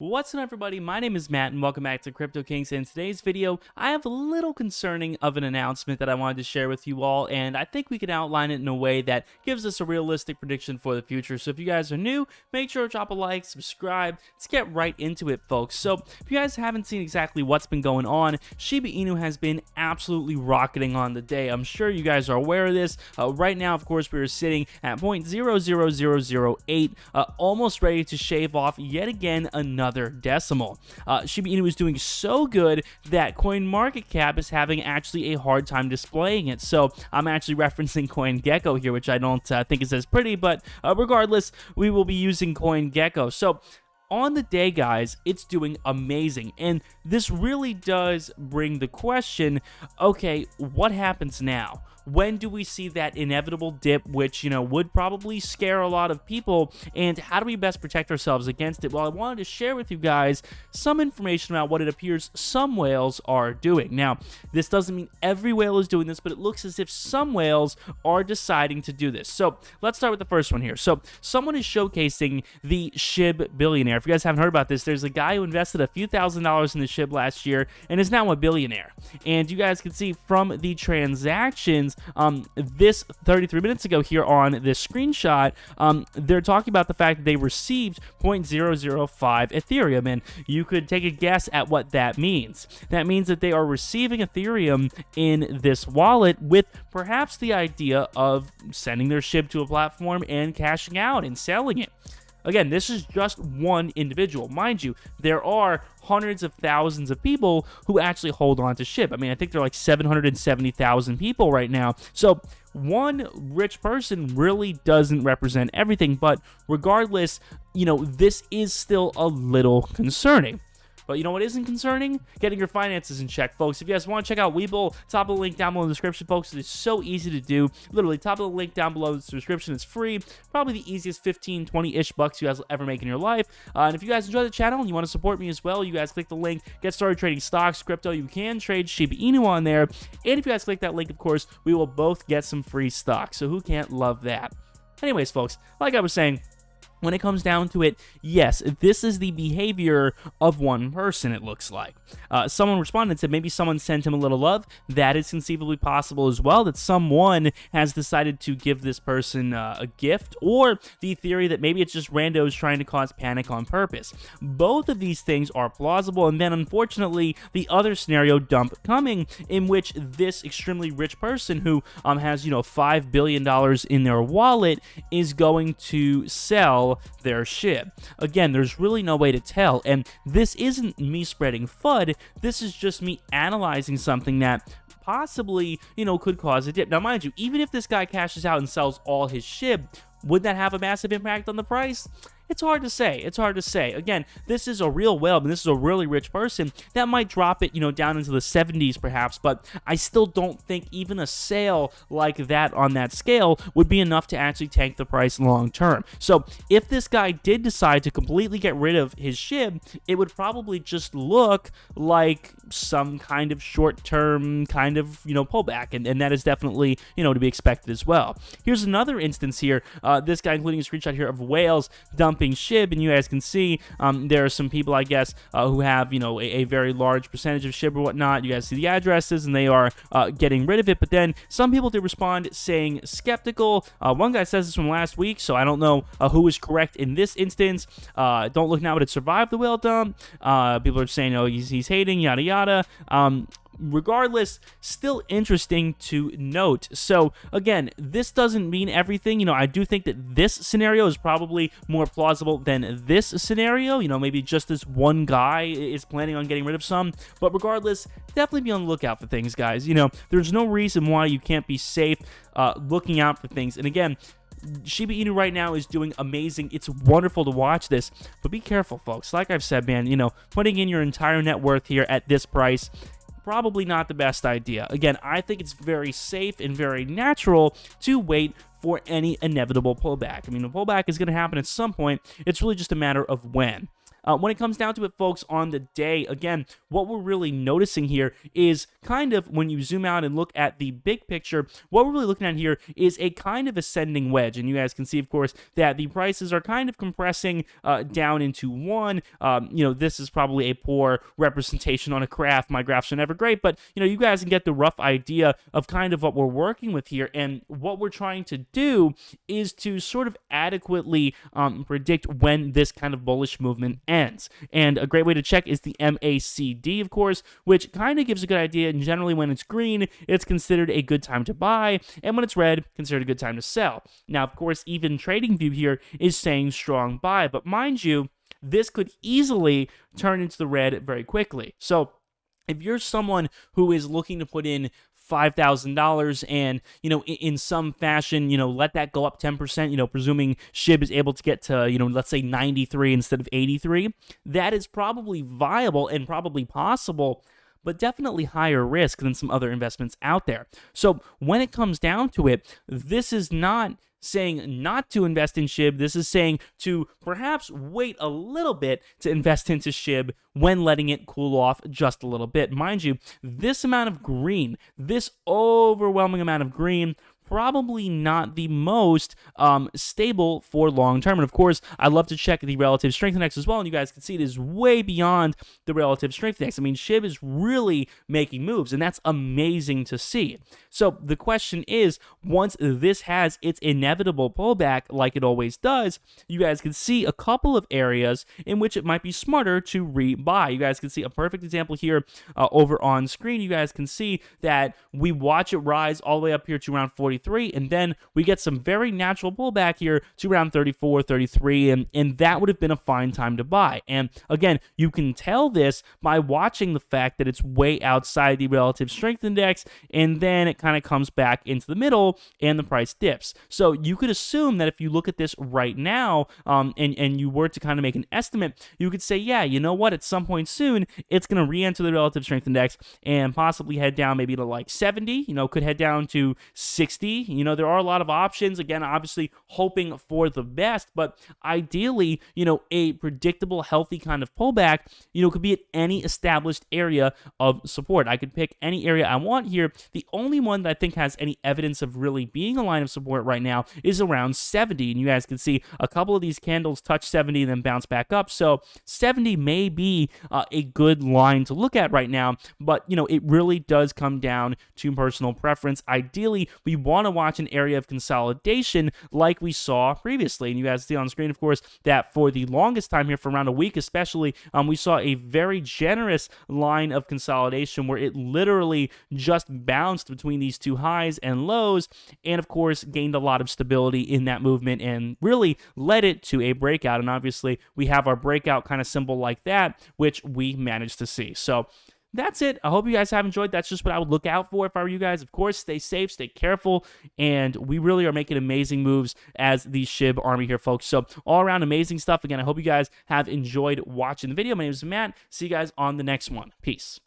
What's up, everybody? My name is Matt and welcome back to Crypto Kings. In today's video, I have a little concerning of an announcement that I wanted to share with you all, and I think we can outline it in a way that gives us a realistic prediction for the future. So if you guys are new, make sure to drop a like, subscribe. Let's get right into it, folks. So if you guys haven't seen exactly what's been going on, Shiba Inu has been absolutely rocketing on the day. I'm sure you guys are aware of this. Right now, of course, we are sitting at 0.00008, almost ready to shave off yet again another decimal. Shiba Inu is doing so good that CoinMarketCap is having actually a hard time displaying it. So I'm actually referencing CoinGecko here, which I don't think is as pretty, but regardless, we will be using CoinGecko. So on the day, guys, it's doing amazing, and this really does bring the question, okay, what happens now? When do we see that inevitable dip, which, would probably scare a lot of people, and how do we best protect ourselves against it? Well, I wanted to share with you guys some information about what it appears some whales are doing. Now, this doesn't mean every whale is doing this, but it looks as if some whales are deciding to do this. So let's start with the first one here. So someone is showcasing the SHIB billionaire. If you guys haven't heard about this, there's a guy who invested a few $1,000s in the SHIB last year and is now a billionaire. And you guys can see from the transactions, this 33 minutes ago here on this screenshot, they're talking about the fact that they received 0.005 Ethereum, and you could take a guess at what that means. That means that they are receiving Ethereum in this wallet with perhaps the idea of sending their SHIB to a platform and cashing out and selling it. Again, this is just one individual. Mind you, there are hundreds of thousands of people who actually hold on to SHIB. I mean, I think there are like 770,000 people right now. So one rich person really doesn't represent everything, but regardless, this is still a little concerning. But you know what isn't concerning? Getting your finances in check, folks. If you guys want to check out Webull, top of the link down below in the description, folks. It is so easy to do. Literally, top of the link down below in the description. It's free. Probably the easiest 15, 20-ish bucks you guys will ever make in your life. And if you guys enjoy the channel and you want to support me as well, you guys click the link, get started trading stocks, crypto. You can trade Shiba Inu on there. And if you guys click that link, of course, we will both get some free stocks. So who can't love that? Anyways, folks, like I was saying, when it comes down to it, yes, this is the behavior of one person, it looks like. Someone responded and said maybe someone sent him a little love. That is conceivably possible as well, that someone has decided to give this person a gift, or the theory that maybe it's just randos trying to cause panic on purpose. Both of these things are plausible, and then unfortunately, the other scenario dump coming, in which this extremely rich person who has, $5 billion in their wallet is going to sell their SHIB. Again, there's really no way to tell, and this isn't me spreading FUD, this is just me analyzing something that possibly, could cause a dip. Now, mind you, even if this guy cashes out and sells all his SHIB, would that have a massive impact on the price? It's hard to say. It's hard to say. Again, this is a real whale, and this is a really rich person. That might drop it, down into the 70s perhaps, but I still don't think even a sale like that on that scale would be enough to actually tank the price long term. So if this guy did decide to completely get rid of his SHIB, it would probably just look like some kind of short-term kind of, pullback, and that is definitely, to be expected as well. Here's another instance here. This guy, including a screenshot here of whales dumping SHIB, and you guys can see there are some people, I guess, who have, a very large percentage of SHIB or whatnot. You guys see the addresses, and they are getting rid of it, but then some people did respond saying skeptical. One guy says this from last week, so I don't know who is correct in this instance. Don't look now, but it survived the whale dump. People are saying, oh, he's hating, yada yada. Regardless, still interesting to note. So again, this doesn't mean everything. I do think that this scenario is probably more plausible than this scenario. Maybe just this one guy is planning on getting rid of some. But regardless, definitely be on the lookout for things, guys. There's no reason why you can't be safe looking out for things. And again, Shiba Inu right now is doing amazing. It's wonderful to watch this, but be careful, folks. Like I've said, man, putting in your entire net worth here at this price, probably not the best idea. Again, I think it's very safe and very natural to wait for any inevitable pullback. I mean, the pullback is going to happen at some point. It's really just a matter of when. When it comes down to it, folks, on the day, again, what we're really noticing here is kind of when you zoom out and look at the big picture, what we're really looking at here is a kind of ascending wedge. And you guys can see, of course, that the prices are kind of compressing down into one. This is probably a poor representation on a graph. My graphs are never great, but you guys can get the rough idea of kind of what we're working with here. And what we're trying to do is to sort of adequately predict when this kind of bullish movement ends. And a great way to check is the MACD, of course, which kind of gives a good idea. And generally, when it's green, it's considered a good time to buy, and when it's red, considered a good time to sell. Now, of course, even TradingView here is saying strong buy, but mind you, this could easily turn into the red very quickly. So if you're someone who is looking to put in $5,000 and, in some fashion, let that go up 10%, presuming SHIB is able to get to, let's say 93 instead of 83, that is probably viable and probably possible, but definitely higher risk than some other investments out there. So when it comes down to it, this is not saying not to invest in SHIB. This is saying to perhaps wait a little bit to invest into SHIB when letting it cool off just a little bit. Mind you, this amount of green, this overwhelming amount of green, probably not the most stable for long term. And of course, I love to check the relative strength index as well, and you guys can see it is way beyond the relative strength index. I mean, SHIB is really making moves, and that's amazing to see. So the question is, once this has its inevitable pullback, like it always does, you guys can see a couple of areas in which it might be smarter to rebuy. You guys can see a perfect example here over on screen. You guys can see that we watch it rise all the way up here to around 43, and then we get some very natural pullback here to around 34, 33, and that would have been a fine time to buy. And again, you can tell this by watching the fact that it's way outside the relative strength index, and then it kind of comes back into the middle and the price dips. So you could assume that if you look at this right now, and you were to kind of make an estimate, you could say, yeah, you know what, at some point soon, it's going to re-enter the relative strength index and possibly head down maybe to like 70, could head down to 60. There are a lot of options. Again, obviously hoping for the best, but ideally, a predictable, healthy kind of pullback, could be at any established area of support. I could pick any area I want here. The only one that I think has any evidence of really being a line of support right now is around 70. And you guys can see a couple of these candles touch 70 and then bounce back up. So 70 may be a good line to look at right now, but it really does come down to personal preference. Ideally, we want to watch an area of consolidation like we saw previously. And you guys see on screen, of course, that for the longest time here, for around a week especially, we saw a very generous line of consolidation where it literally just bounced between these two highs and lows, and of course gained a lot of stability in that movement and really led it to a breakout. And obviously we have our breakout kind of symbol like that, which we managed to see. So that's it. I hope you guys have enjoyed. That's just what I would look out for if I were you guys. Of course, stay safe, stay careful, and we really are making amazing moves as the SHIB army here, folks. So all around amazing stuff. Again, I hope you guys have enjoyed watching the video. My name is Matt. See you guys on the next one. Peace.